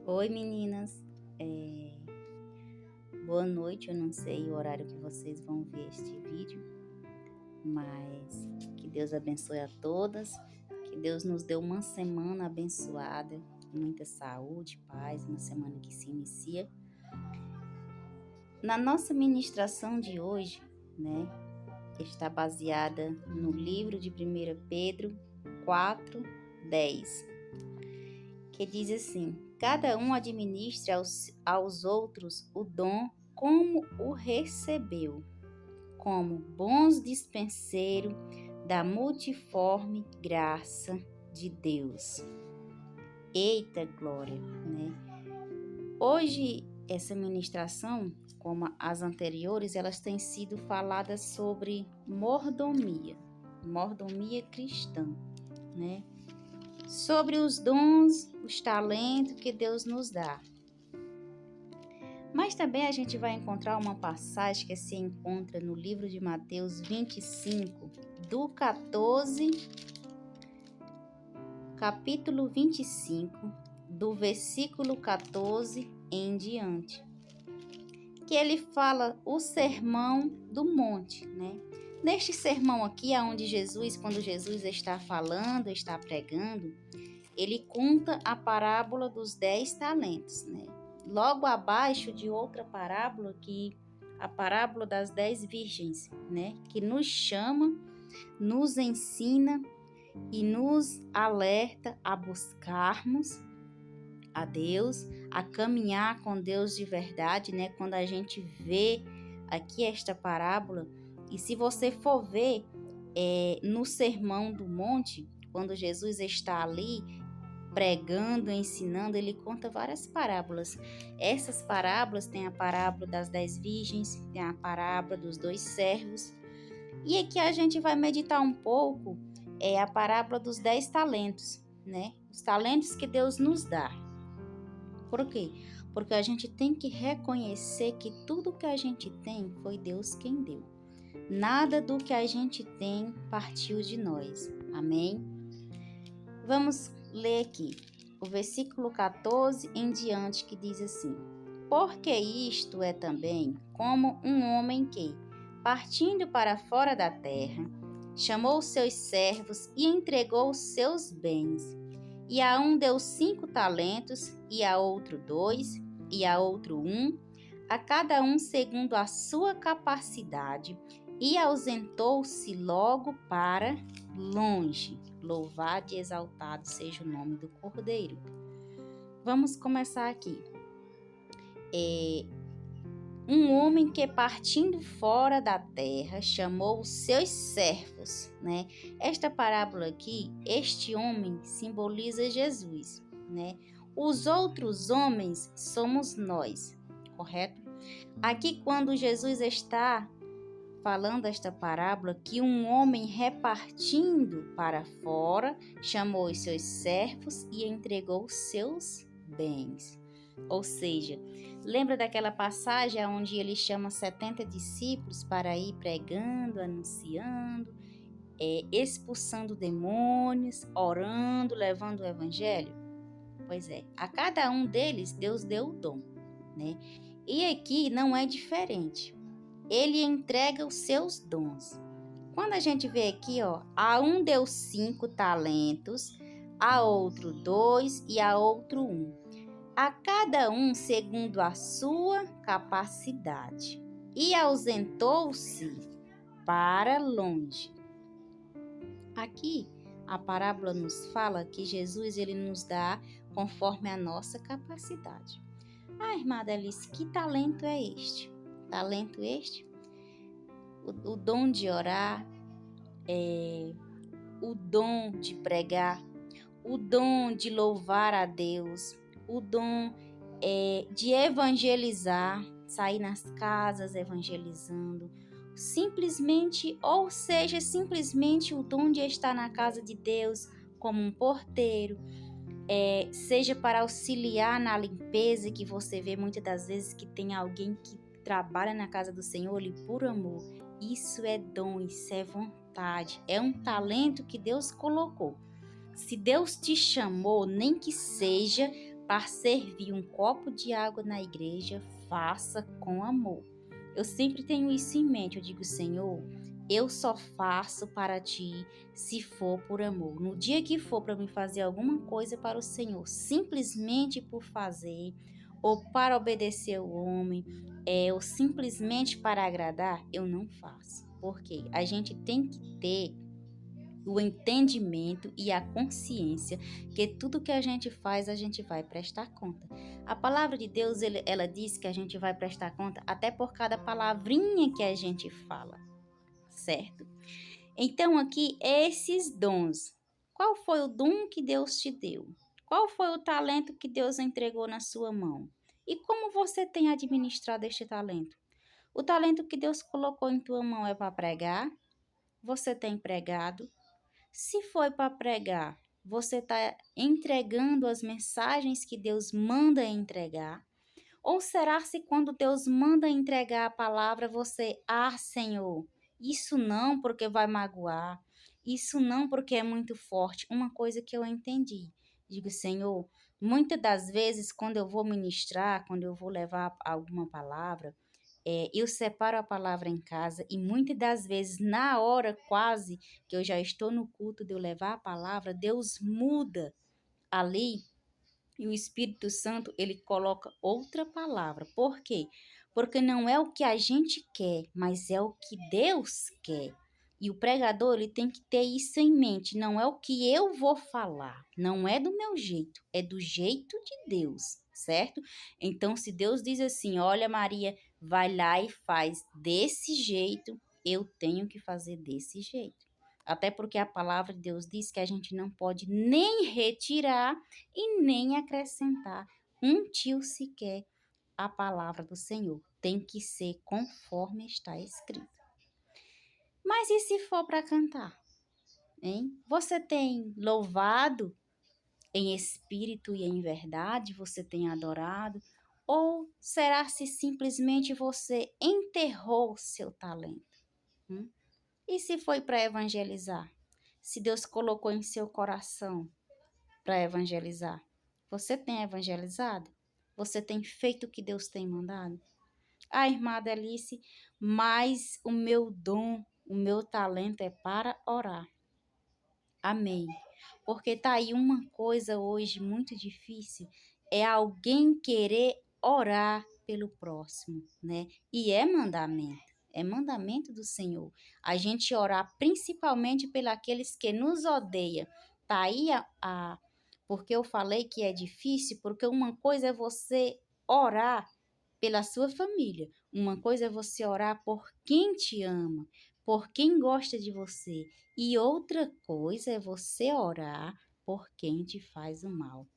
Oi meninas, boa noite. Eu não sei o horário que vocês vão ver este vídeo, mas que Deus abençoe a todas, que Deus nos dê uma semana abençoada, muita saúde, paz, uma semana que se inicia. Na nossa ministração de hoje, né, está baseada no livro de 1 Pedro 4:10, que diz assim: cada um administre aos outros o dom como o recebeu, como bons dispenseiros da multiforme graça de Deus. Eita glória, né? Hoje, essa ministração, como as anteriores, elas têm sido faladas sobre mordomia cristã, né? Sobre os dons, os talentos que Deus nos dá. Mas também a gente vai encontrar uma passagem que se encontra no livro de Mateus 25, do 14, capítulo 25, do versículo 14 em diante, que ele fala o sermão do monte, né? Neste sermão aqui, onde Jesus, quando Jesus está falando, está pregando, ele conta a parábola dos 10 talentos, né? Logo abaixo de outra parábola, que a parábola das 10 virgens, né? Que nos chama, nos ensina e nos alerta a buscarmos a Deus, a caminhar com Deus de verdade, né? Quando a gente vê aqui esta parábola, e se você for ver no Sermão do Monte, quando Jesus está ali pregando, ensinando, ele conta várias parábolas. Essas parábolas tem a parábola das 10 virgens, tem a parábola dos 2 servos. E aqui a gente vai meditar um pouco a parábola dos 10 talentos, né? Os talentos que Deus nos dá. Por quê? Porque a gente tem que reconhecer que tudo que a gente tem foi Deus quem deu. Nada do que a gente tem partiu de nós. Amém? Vamos ler aqui o versículo 14 em diante, que diz assim: porque isto é também como um homem que, partindo para fora da terra, chamou os seus servos e entregou os seus bens. E a um deu 5 talentos, e a outro 2, e a outro 1, a cada um segundo a sua capacidade, e ausentou-se logo para longe. Louvado e exaltado seja o nome do Cordeiro. Vamos começar aqui. Um homem que, partindo fora da terra, chamou os seus servos, né? Esta parábola aqui, este homem simboliza Jesus, né? Os outros homens somos nós, correto? Aqui, quando Jesus está falando esta parábola, que um homem repartindo para fora chamou os seus servos e entregou os seus bens. Ou seja, lembra daquela passagem onde ele chama 70 discípulos para ir pregando, anunciando, expulsando demônios, orando, levando o evangelho? Pois é, a cada um deles Deus deu o dom, né? E aqui não é diferente. Ele entrega os seus dons. Quando a gente vê aqui, ó, a um deu 5 talentos, a outro 2 e a outro 1. A cada um segundo a sua capacidade. E ausentou-se para longe. Aqui, a parábola nos fala que Jesus ele nos dá conforme a nossa capacidade. Ah, irmã Delice, que talento é este? Talento este? O dom de orar, o dom de pregar, o dom de louvar a Deus, o dom de evangelizar, sair nas casas evangelizando, simplesmente o dom de estar na casa de Deus como um porteiro, seja para auxiliar na limpeza, que você vê muitas das vezes que tem alguém que trabalha na casa do Senhor ali por amor. Isso é dom, isso é vontade, é um talento que Deus colocou. Se Deus te chamou, nem que seja para servir um copo de água na igreja, faça com amor. Eu sempre tenho isso em mente. Eu digo, Senhor, eu só faço para ti se for por amor. No dia que for para me fazer alguma coisa para o Senhor, simplesmente por fazer, ou para obedecer o homem, ou simplesmente para agradar, eu não faço. Porque a gente tem que ter o entendimento e a consciência que tudo que a gente faz, a gente vai prestar conta. A palavra de Deus, ela diz que a gente vai prestar conta até por cada palavrinha que a gente fala, certo? Então, aqui, esses dons. Qual foi o dom que Deus te deu? Qual foi o talento que Deus entregou na sua mão? E como você tem administrado este talento? O talento que Deus colocou em tua mão é para pregar? Você tem pregado? Se foi para pregar, você está entregando as mensagens que Deus manda entregar? Ou será se quando Deus manda entregar a palavra, você, Senhor, isso não porque vai magoar, isso não porque é muito forte. Uma coisa que eu entendi, digo, Senhor, muitas das vezes quando eu vou ministrar, quando eu vou levar alguma palavra, eu separo a palavra em casa e muitas das vezes, na hora quase que eu já estou no culto de eu levar a palavra, Deus muda ali e o Espírito Santo, ele coloca outra palavra. Por quê? Porque não é o que a gente quer, mas é o que Deus quer. E o pregador, ele tem que ter isso em mente. Não é o que eu vou falar, não é do meu jeito, é do jeito de Deus, certo? Então, se Deus diz assim, olha, Maria, vai lá e faz desse jeito, eu tenho que fazer desse jeito. Até porque a palavra de Deus diz que a gente não pode nem retirar e nem acrescentar um tio sequer à palavra do Senhor. Tem que ser conforme está escrito. Mas e se for para cantar? Hein? Você tem louvado em espírito e em verdade? Você tem adorado? Ou será se simplesmente você enterrou seu talento? E se foi para evangelizar? Se Deus colocou em seu coração para evangelizar, você tem evangelizado? Você tem feito o que Deus tem mandado? Irmã Adelice, mas o meu dom, o meu talento é para orar. Amém. Porque tá aí uma coisa hoje muito difícil, é alguém querer orar pelo próximo, né? E é mandamento do Senhor. A gente orar principalmente pelos que nos odeiam. Tá aí porque eu falei que é difícil, porque uma coisa é você orar pela sua família, uma coisa é você orar por quem te ama, por quem gosta de você, e outra coisa é você orar por quem te faz o mal.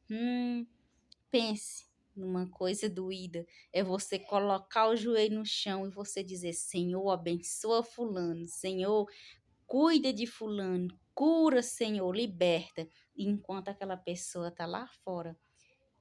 Pense numa coisa doída, é você colocar o joelho no chão e você dizer, Senhor, abençoa fulano, Senhor, cuida de fulano, cura, Senhor, liberta, enquanto aquela pessoa está lá fora,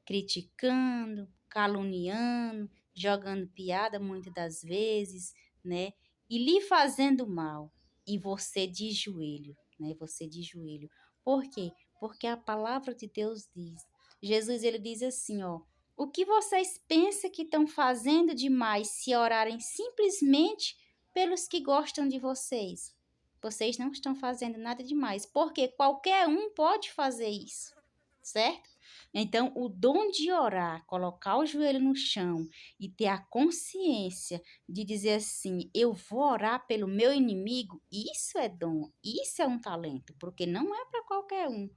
criticando, caluniando, jogando piada muitas das vezes, né? E lhe fazendo mal. E você de joelho, né? Você de joelho. Por quê? Porque a palavra de Deus diz. Jesus, ele diz assim, ó. O que vocês pensam que estão fazendo demais se orarem simplesmente pelos que gostam de vocês? Vocês não estão fazendo nada demais, porque qualquer um pode fazer isso, certo? Então, o dom de orar, colocar o joelho no chão e ter a consciência de dizer assim, eu vou orar pelo meu inimigo, isso é dom, isso é um talento, porque não é para qualquer um.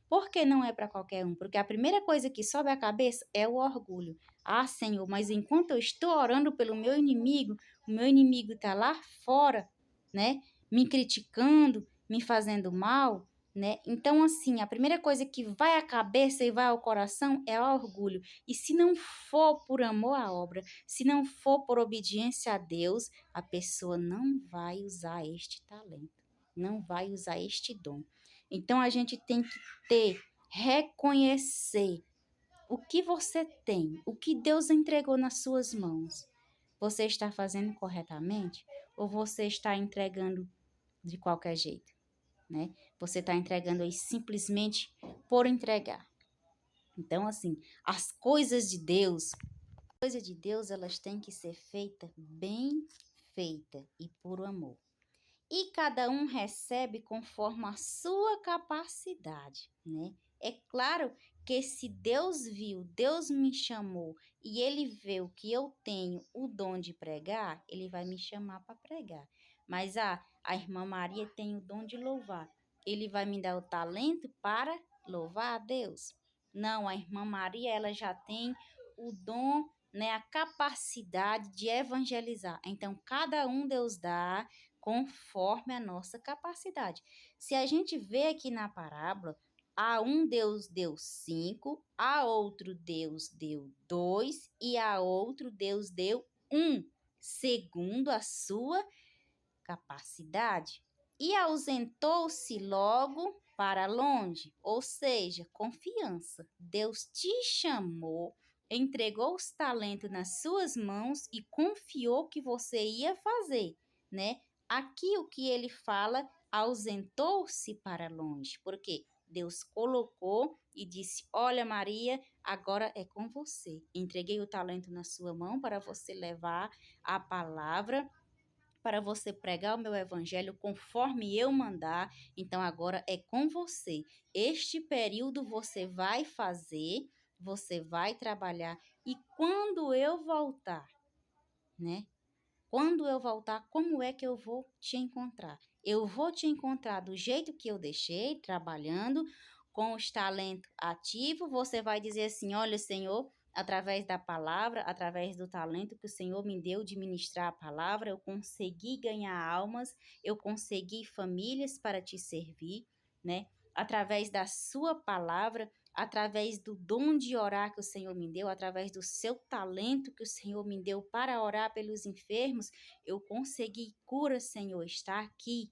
Por que não é para qualquer um? Porque a primeira coisa que sobe à cabeça é o orgulho. Senhor, mas enquanto eu estou orando pelo meu inimigo, o meu inimigo está lá fora, né? Me criticando, me fazendo mal, né? Então, assim, a primeira coisa que vai à cabeça e vai ao coração é o orgulho. E se não for por amor à obra, se não for por obediência a Deus, a pessoa não vai usar este talento, não vai usar este dom. Então, a gente tem que reconhecer o que você tem, o que Deus entregou nas suas mãos. Você está fazendo corretamente ou você está entregando de qualquer jeito, né? Você está entregando aí simplesmente por entregar. Então, assim, as coisas de Deus, elas têm que ser feitas bem feita e por amor. E cada um recebe conforme a sua capacidade, né? É claro que se Deus viu, Deus me chamou e ele vê que eu tenho o dom de pregar, ele vai me chamar para pregar. Mas a irmã Maria tem o dom de louvar. Ele vai me dar o talento para louvar a Deus. Não, a irmã Maria, ela já tem o dom, né, a capacidade de evangelizar. Então, cada um Deus dá conforme a nossa capacidade. Se a gente vê aqui na parábola, a um Deus deu 5, a outro Deus deu 2 e a outro Deus deu 1, segundo a sua capacidade. E ausentou-se logo para longe, ou seja, confiança. Deus te chamou, entregou os talentos nas suas mãos e confiou que você ia fazer, né? Aqui o que ele fala, ausentou-se para longe, porque Deus colocou e disse: Olha, Maria, agora é com você. Entreguei o talento na sua mão para você levar a palavra, para você pregar o meu evangelho conforme eu mandar. Então agora é com você. Este período você vai fazer, você vai trabalhar e quando eu voltar, né? Quando eu voltar, como é que eu vou te encontrar? Eu vou te encontrar do jeito que eu deixei, trabalhando com os talentos ativos. Você vai dizer assim: Olha, Senhor, através da palavra, através do talento que o Senhor me deu de ministrar a palavra, eu consegui ganhar almas, eu consegui famílias para te servir, né? Através da sua palavra, através do dom de orar que o Senhor me deu, através do seu talento que o Senhor me deu para orar pelos enfermos, eu consegui cura, Senhor, está aqui,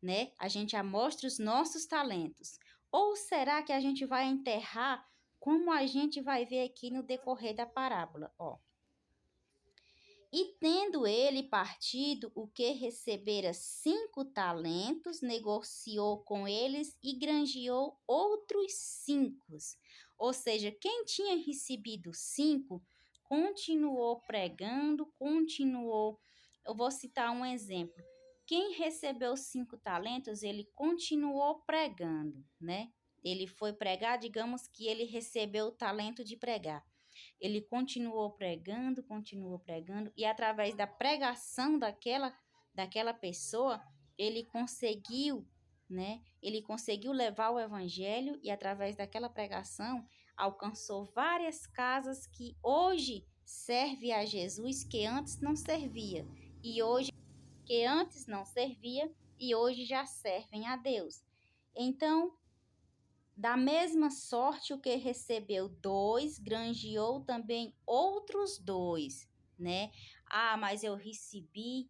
né? A gente amostra os nossos talentos. Ou será que a gente vai enterrar, como a gente vai ver aqui no decorrer da parábola, ó? E tendo ele partido o que recebera 5 talentos, negociou com eles e granjeou outros 5. Ou seja, quem tinha recebido 5, continuou pregando, continuou. Eu vou citar um exemplo. Quem recebeu 5 talentos, ele continuou pregando, né? Ele foi pregar, digamos que ele recebeu o talento de pregar. Ele continuou pregando, e através da pregação daquela pessoa, ele conseguiu, né? Ele conseguiu levar o evangelho e através daquela pregação alcançou várias casas que hoje serve a Jesus, que antes não servia, e hoje que antes não servia e hoje já servem a Deus. Então, da mesma sorte, o que recebeu 2, granjeou também outros 2, né? Mas eu recebi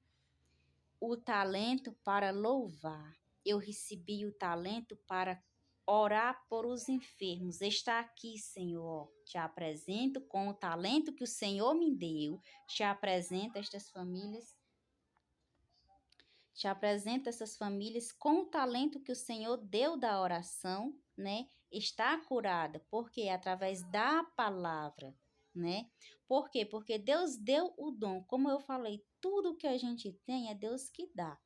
o talento para louvar. Eu recebi o talento para orar por os enfermos. Está aqui, Senhor. Te apresento com o talento que o Senhor me deu. Te apresento estas famílias. Te apresento essas famílias com o talento que o Senhor deu da oração, né? Está curada, porque através da palavra, né? Por quê? Porque Deus deu o dom. Como eu falei, tudo que a gente tem é Deus que dá.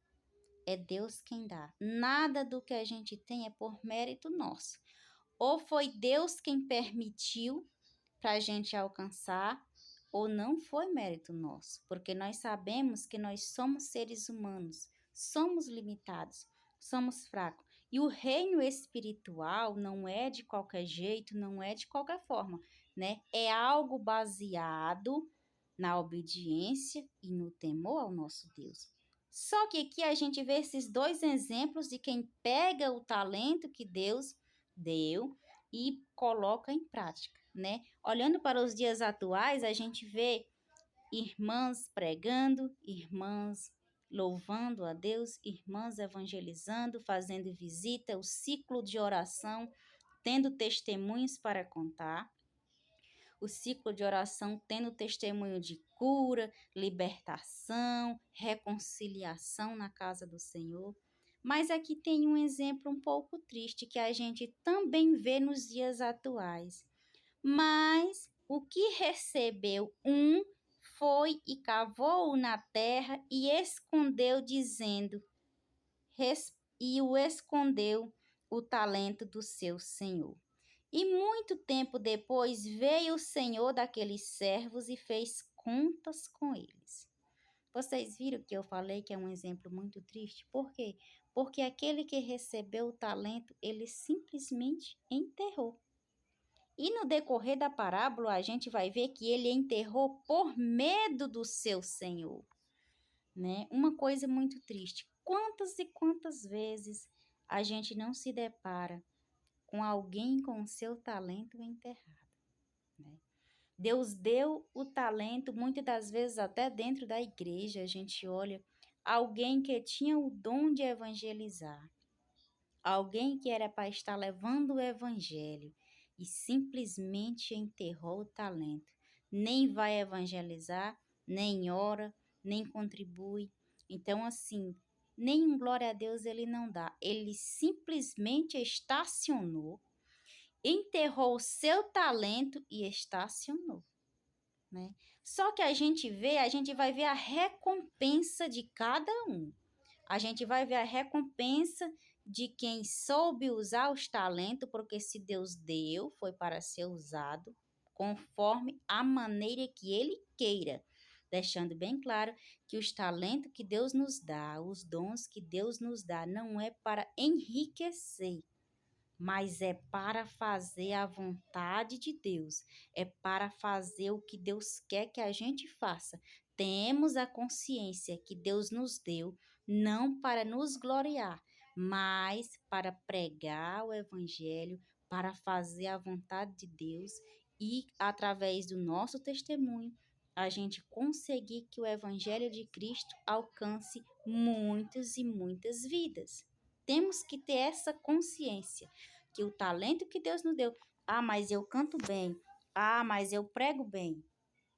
É Deus quem dá. Nada do que a gente tem é por mérito nosso. Ou foi Deus quem permitiu para a gente alcançar, ou não foi mérito nosso, porque nós sabemos que nós somos seres humanos, somos limitados, somos fracos. E o reino espiritual não é de qualquer jeito, não é de qualquer forma, né? É algo baseado na obediência e no temor ao nosso Deus. Só que aqui a gente vê esses 2 exemplos de quem pega o talento que Deus deu e coloca em prática, né? Olhando para os dias atuais, a gente vê irmãs pregando, irmãs louvando a Deus, irmãs evangelizando, fazendo visita, o ciclo de oração, tendo testemunhos para contar. O ciclo de oração tendo testemunho de cura, libertação, reconciliação na casa do Senhor. Mas aqui tem um exemplo um pouco triste que a gente também vê nos dias atuais. Mas o que recebeu um foi e cavou na terra e escondeu, dizendo, e o escondeu o talento do seu senhor. E muito tempo depois veio o senhor daqueles servos e fez contas com eles. Vocês viram que eu falei que é um exemplo muito triste? Por quê? Porque aquele que recebeu o talento, ele simplesmente enterrou. E no decorrer da parábola, a gente vai ver que ele enterrou por medo do seu senhor, né? Uma coisa muito triste. Quantas e quantas vezes a gente não se depara com alguém com o seu talento enterrado, né? Deus deu o talento, muitas das vezes até dentro da igreja, a gente olha alguém que tinha o dom de evangelizar, alguém que era para estar levando o evangelho e simplesmente enterrou o talento. Nem vai evangelizar, nem ora, nem contribui. Então, assim, nem glória a Deus ele não dá. Ele simplesmente estacionou, enterrou o seu talento e estacionou, né? Só que a gente vai ver a recompensa de cada um. A gente vai ver a recompensa de quem soube usar os talentos, porque se Deus deu, foi para ser usado conforme a maneira que Ele queira. Deixando bem claro que os talentos que Deus nos dá, os dons que Deus nos dá, não é para enriquecer, mas é para fazer a vontade de Deus, é para fazer o que Deus quer que a gente faça. Temos a consciência que Deus nos deu não para nos gloriar, mas para pregar o evangelho, para fazer a vontade de Deus e através do nosso testemunho a gente conseguir que o evangelho de Cristo alcance muitas e muitas vidas. Temos que ter essa consciência que o talento que Deus nos deu, mas eu canto bem, mas eu prego bem.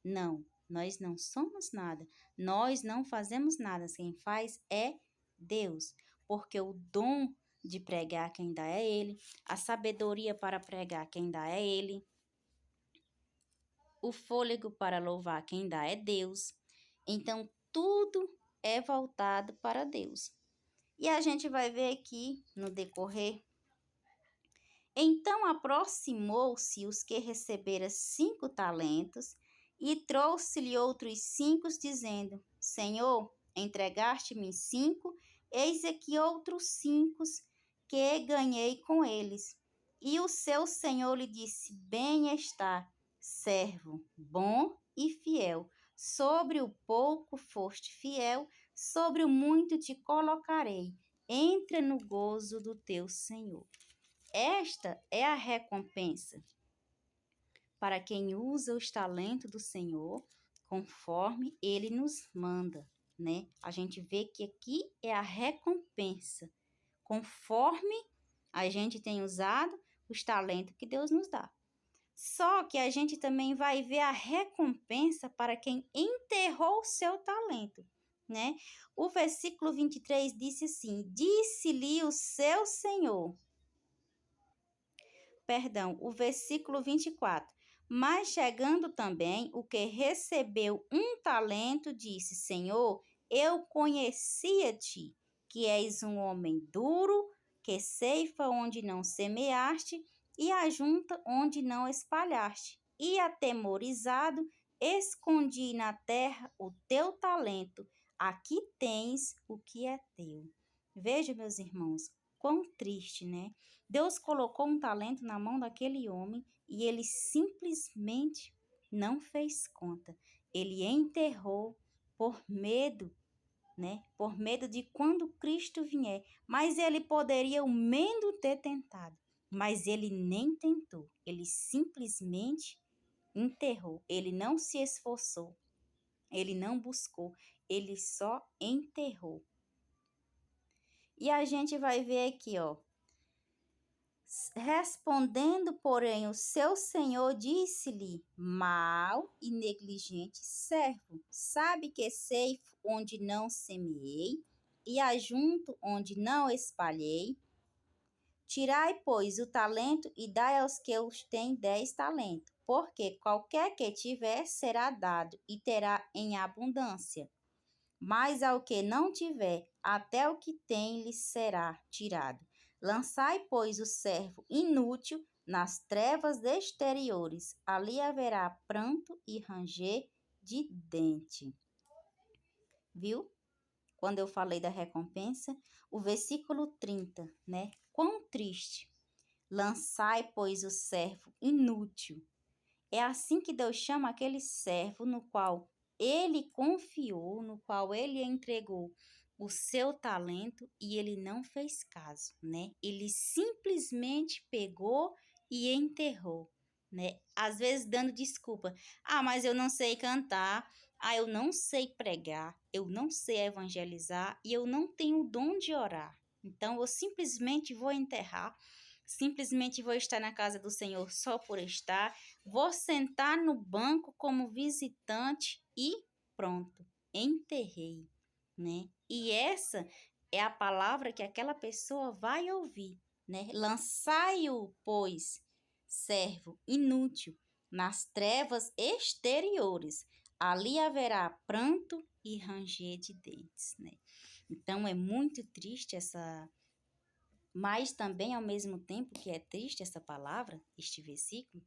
Não, nós não somos nada, nós não fazemos nada, quem faz é Deus, porque o dom de pregar quem dá é Ele, a sabedoria para pregar quem dá é Ele, o fôlego para louvar quem dá é Deus. Então, tudo é voltado para Deus. E a gente vai ver aqui no decorrer. Então aproximou-se os que receberam 5 talentos e trouxe-lhe outros 5, dizendo: Senhor, entregaste-me 5, eis aqui outros 5 que ganhei com eles. E o seu senhor lhe disse: Bem está, servo bom e fiel. Sobre o pouco foste fiel, sobre o muito te colocarei. Entra no gozo do teu Senhor. Esta é a recompensa para quem usa os talentos do Senhor conforme Ele nos manda, né? A gente vê que aqui é a recompensa, conforme a gente tem usado os talentos que Deus nos dá. Só que a gente também vai ver a recompensa para quem enterrou o seu talento, né? O versículo 23 disse assim: Disse-lhe o seu Senhor. O versículo 24. Mas chegando também o que recebeu 1 talento, disse: Senhor, eu conhecia-te, que és um homem duro, que ceifa onde não semeaste e ajunta onde não espalhaste. E atemorizado, escondi na terra o teu talento. Aqui tens o que é teu. Veja, meus irmãos, quão triste, né? Deus colocou um talento na mão daquele homem e ele simplesmente não fez conta. Ele enterrou por medo, né? Por medo de quando Cristo vier. Mas ele poderia o menos ter tentado. Mas ele nem tentou. Ele simplesmente enterrou. Ele não se esforçou. Ele não buscou. Ele só enterrou. E a gente vai ver aqui, ó. Respondendo, porém, o seu senhor disse-lhe: mau e negligente servo, sabe que ceifo onde não semeei e ajunto onde não espalhei. Tirai, pois, o talento e dai aos que os têm 10 talentos, porque qualquer que tiver será dado e terá em abundância. Mas ao que não tiver, até o que tem lhe será tirado. Lançai, pois, o servo inútil nas trevas exteriores, ali haverá pranto e ranger de dente. Viu? Quando eu falei da recompensa, o versículo 30, né? Quão triste! Lançai, pois, o servo inútil. É assim que Deus chama aquele servo no qual ele confiou, no qual ele entregou o seu talento e ele não fez caso, né? Ele simplesmente pegou e enterrou, né? Às vezes dando desculpa. Ah, mas eu não sei cantar. Ah, eu não sei pregar. Eu não sei evangelizar e eu não tenho o dom de orar. Então, eu simplesmente vou enterrar. Simplesmente vou estar na casa do Senhor só por estar. Vou sentar no banco como visitante e pronto, enterrei, né? E essa é a palavra que aquela pessoa vai ouvir, né? Lançai-o, pois, servo inútil, nas trevas exteriores. Ali haverá pranto e ranger de dentes, né? Então é muito triste essa, mas também ao mesmo tempo que é triste essa palavra, este versículo,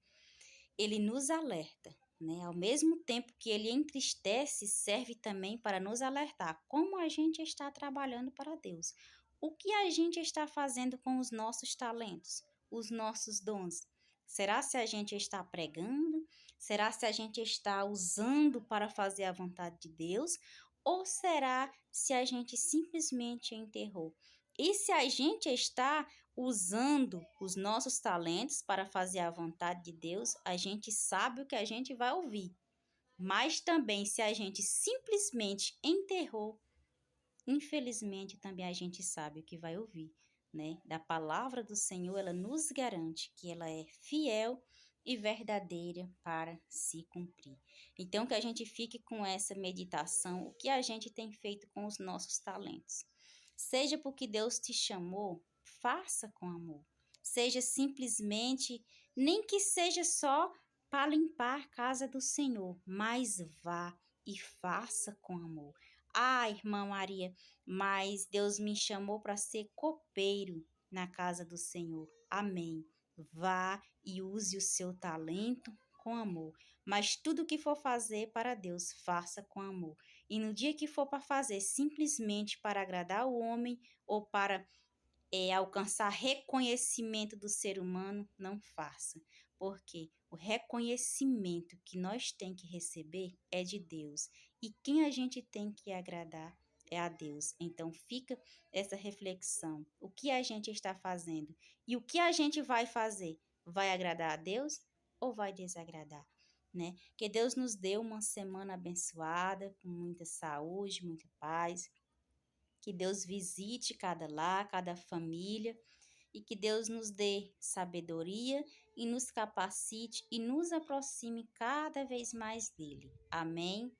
ele nos alerta, né? Ao mesmo tempo que ele entristece, serve também para nos alertar como a gente está trabalhando para Deus. O que a gente está fazendo com os nossos talentos, os nossos dons? Será se a gente está pregando? Será se a gente está usando para fazer a vontade de Deus? Ou será se a gente simplesmente enterrou? E se a gente está usando os nossos talentos para fazer a vontade de Deus, a gente sabe o que a gente vai ouvir. Mas também, se a gente simplesmente enterrou, infelizmente também a gente sabe o que vai ouvir, né? Da palavra do Senhor, ela nos garante que ela é fiel e verdadeira para se cumprir. Então, que a gente fique com essa meditação, o que a gente tem feito com os nossos talentos. Seja porque Deus te chamou, faça com amor. Seja simplesmente, nem que seja só para limpar a casa do Senhor, mas vá e faça com amor. Ah, irmã Maria, mas Deus me chamou para ser copeiro na casa do Senhor. Amém. Vá e use o seu talento com amor. Mas tudo que for fazer para Deus, faça com amor. E no dia que for para fazer simplesmente para agradar o homem ou para alcançar reconhecimento do ser humano, não faça. Porque o reconhecimento que nós tem que receber é de Deus. E quem a gente tem que agradar é a Deus. Então fica essa reflexão. O que a gente está fazendo? E o que a gente vai fazer? Vai agradar a Deus ou vai desagradar? Né? Que Deus nos dê uma semana abençoada, com muita saúde, muita paz. Que Deus visite cada lar, cada família e que Deus nos dê sabedoria e nos capacite e nos aproxime cada vez mais dele. Amém?